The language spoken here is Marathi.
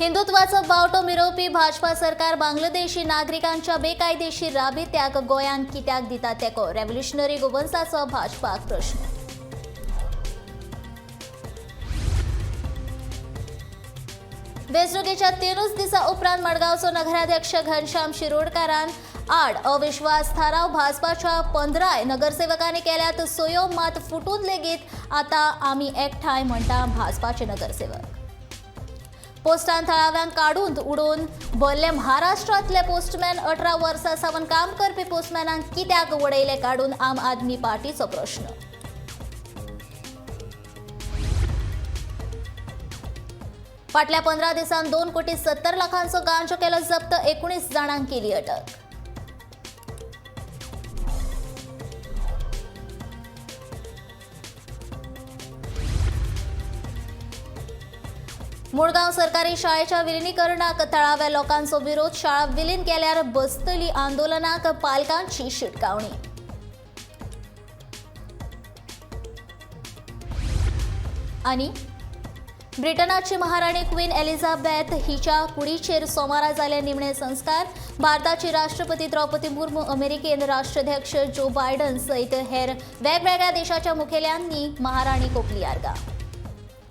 हिंदुत्वाचो बावटो मिरवपी भाजपा सरकार बांगलादेशी नागरिकांच्या बेकायदेशीर राबित्याक गोंयांत कित्याक दिता तेको? रेव्होल्युशनरी गोवन्साचो भाजपाक प्रश्न. वेंचणुकेच्या 3 दिसां उपरांत मडगांवचो नगराध्यक्ष घनश्याम शिरोडकारान आड अविश्वास थाराव भाजपाच्या 15 नगरसेवकांनी केल्यात सोयो, मात फुटून लेगीत आतां आमी एकठांय म्हणटा भाजपाचे नगरसेवक. पोस्टान थळाव्यांक काडून उडोवन भरले महाराष्ट्रांतले पोस्टमॅन 18 वर्सां सावन काम करपी पोस्टमॅनांक कित्याक वडयले काडून? आम आदमी पार्टीचो प्रश्न. फाटल्या 15 दिसांत 2,70,00,000चो गांजो केलो जप्त, 19 जाणांक केली अटक. मुळगांव सरकारी शाळेच्या विलिनीकरणाक थळाव्या लोकांचो विरोध. शाळा विलीन केल्यार बसतली आंदोलनाक पालकांची शिटकावणी. आनी ब्रिटनाची महाराणी क्वीन एलिझाबेथ हिच्या कुडीचेर सोमारा जाले निमणे संस्कार. भारताची राष्ट्रपती द्रौपदी मुर्मू, अमेरिकेन राष्ट्राध्यक्ष जो बायडन सयत हेर वेगवेगळ्या देशाच्या मुखेल्यांनी महाराणी ओपली आर्गां.